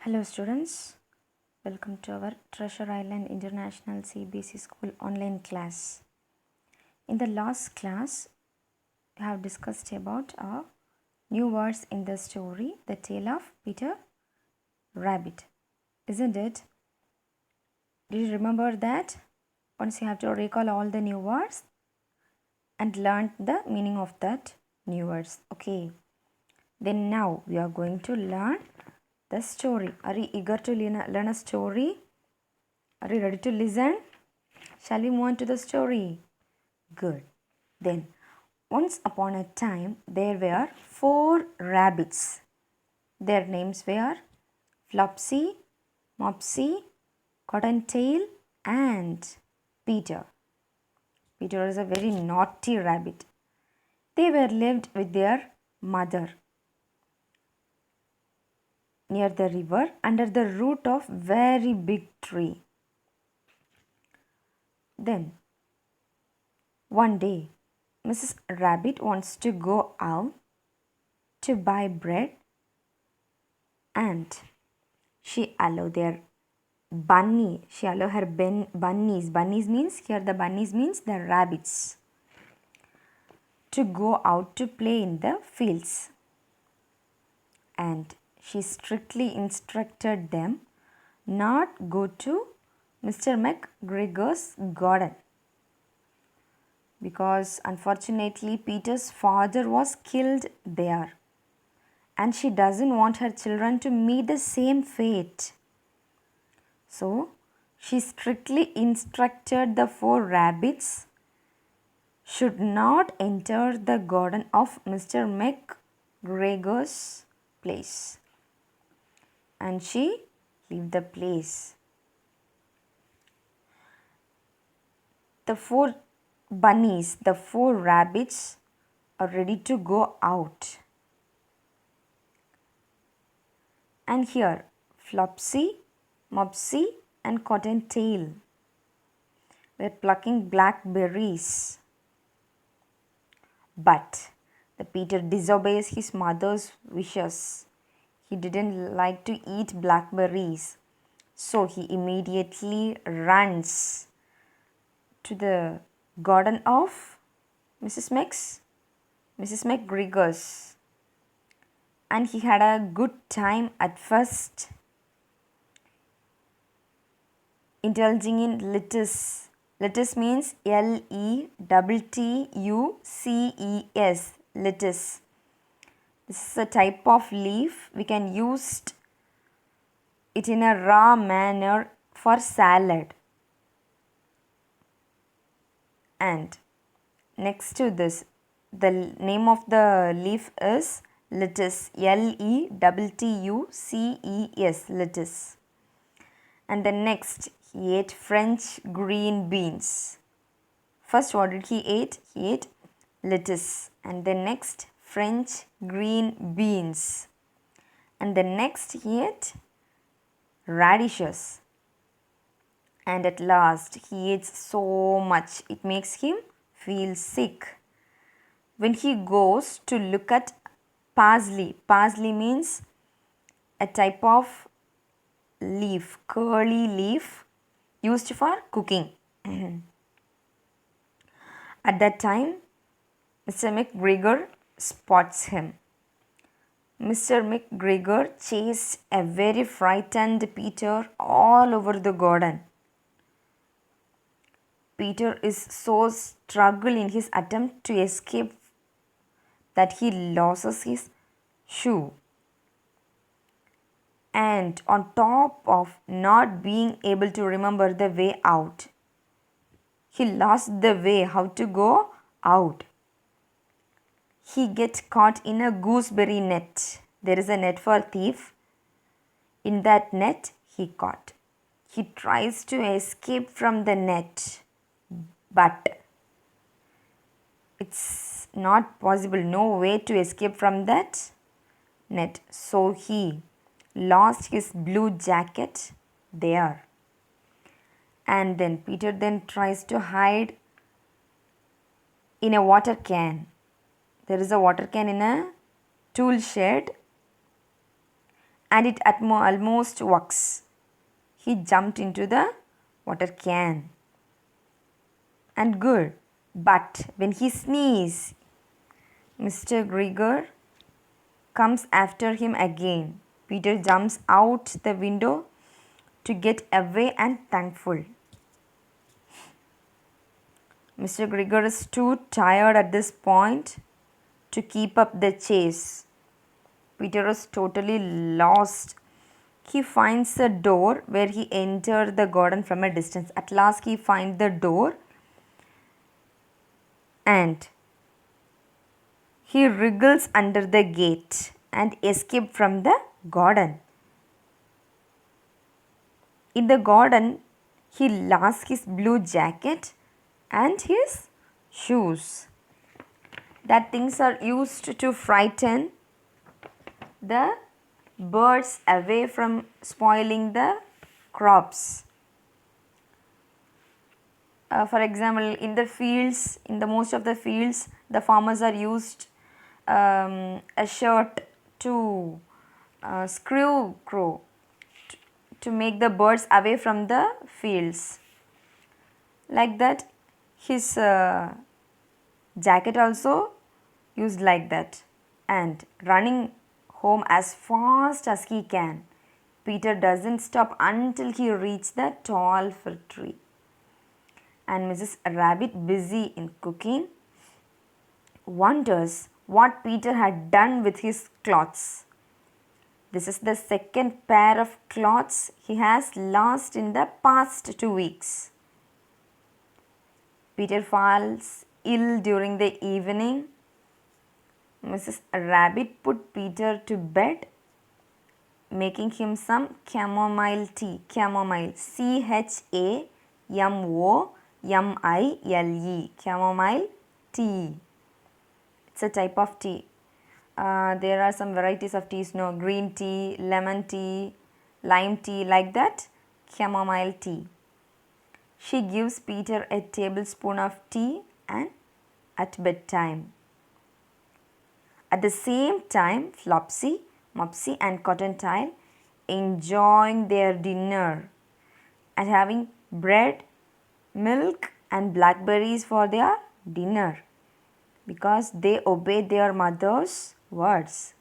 Hello students, welcome to our Treasure Island International CBSE School online class. In the last class, we have discussed about new words in the story, The Tale of Peter Rabbit. Isn't it? Do you remember that? Once you have to recall all the new words and learn the meaning of that new words. Okay. Then now we are going to learn the story. Are you eager to learn a story? Are you ready to listen? Shall we move on to the story? Good. Then, once upon a time, there were 4 rabbits. Their names were Flopsy, Mopsy, Cottontail, and Peter. Peter is a very naughty rabbit. They were lived with their mother near the river under the root of very big tree. Then one day Mrs. Rabbit wants to go out to buy bread and she allow their she allow her bunnies means here the bunnies means the rabbits to go out to play in the fields, and she strictly instructed them not go to Mr. McGregor's garden because unfortunately Peter's father was killed there and she doesn't want her children to meet the same fate. So she strictly instructed the 4 rabbits should not enter the garden of Mr. McGregor's place, and she left the place. The 4 rabbits are ready to go out. And here Flopsy, Mopsy and Cottontail were plucking blackberries. But the Peter disobeys his mother's wishes. He didn't like to eat blackberries, so he immediately runs to the garden of Mrs. McGregor's, and he had a good time at first, indulging in lettuce. Lettuce means Lettuce. Lettuce. This is a type of leaf. We can use it in a raw manner for salad. And next to this, the name of the leaf is lettuce. Lettuce. Lettuce. And the next, he ate French green beans. First, what did he eat? He ate lettuce. And the next, French green beans. And the next, he ate radishes. And at last, he eats so much, it makes him feel sick. When he goes to look at parsley means a type of leaf, curly leaf used for cooking. At that time, Mr. McGregor spots him. Mr. McGregor chased a very frightened Peter all over the garden. Peter is so struggled in his attempt to escape that he loses his shoe. And on top of not being able to remember the way out, he lost the way how to go out. He gets caught in a gooseberry net. There is a net for thief. In that net he caught. He tries to escape from the net, but it's not possible, no way to escape from that net. So he lost his blue jacket there. And then Peter then tries to hide in a water can. There is a water can in a tool shed, and it almost works. He jumped into the water can. And good. But when he sneezes, Mr. Gregor comes after him again. Peter jumps out the window to get away and thankful. Mr. Gregor is too tired at this point to keep up the chase. Peter is totally lost. He finds the door where he entered the garden from a distance. At last he finds the door and he wriggles under the gate and escapes from the garden. In the garden, he lost his blue jacket and his shoes. That things are used to frighten the birds away from spoiling the crops. For example, in the fields, in the most of the fields, the farmers are used a shirt to screw crow to make the birds away from the fields. Like that, his jacket also used like that, and running home as fast as he can. Peter doesn't stop until he reaches the tall fir tree. And Mrs. Rabbit, busy in cooking, wonders what Peter had done with his clothes. This is the second pair of clothes he has lost in the past 2 weeks. Peter falls ill during the evening. Mrs. Rabbit put Peter to bed, making him some chamomile tea. Chamomile, chamomile, chamomile tea. It's a type of tea. There are some varieties of teas, no, green tea, lemon tea, lime tea, like that, chamomile tea. She gives Peter a tablespoon of tea and at bedtime. At the same time, Flopsy, Mopsy and Cottontail enjoying their dinner and having bread, milk and blackberries for their dinner because they obey their mother's words.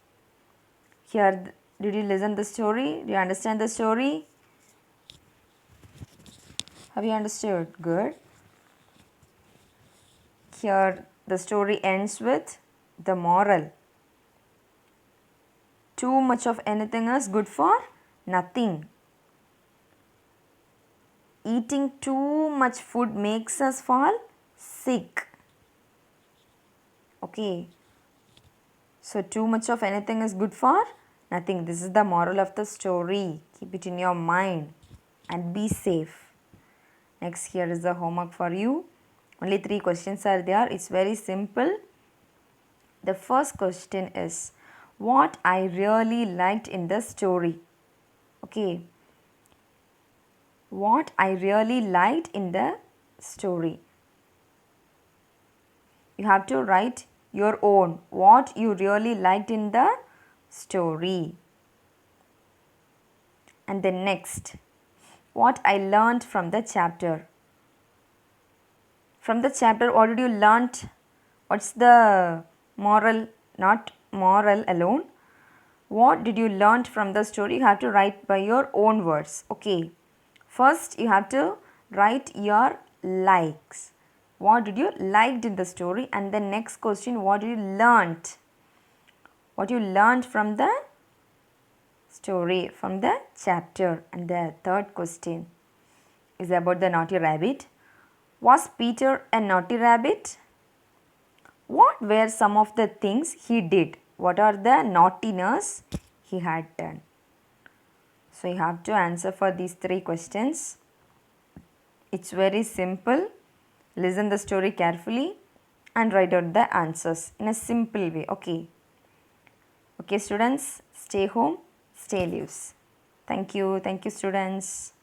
Here, did you listen the story? Do you understand the story? Have you understood? Good. Here, the story ends with the moral. Too much of anything is good for nothing. Eating too much food makes us fall sick. Okay. So, too much of anything is good for nothing. This is the moral of the story. Keep it in your mind and be safe. Next, here is the homework for you. Only 3 questions are there. It's very simple. The first question is, what I really liked in the story. Okay. What I really liked in the story. You have to write your own. What you really liked in the story. And then next, what I learned from the chapter. From the chapter, what did you learn? What's the moral? Not moral alone. What did you learn from the story? You have to write by your own words. Okay. First, you have to write your likes. What did you liked in the story? And the next question, what did you learnt? What you learned from the story, from the chapter. And the third question is about the naughty rabbit. Was Peter a naughty rabbit? What were some of the things he did? What are the naughtiness he had done? So you have to answer for these 3 questions. It's very simple. Listen the story carefully and write out the answers in a simple way. Okay. Okay students, stay home, stay loose. Thank you. Thank you students.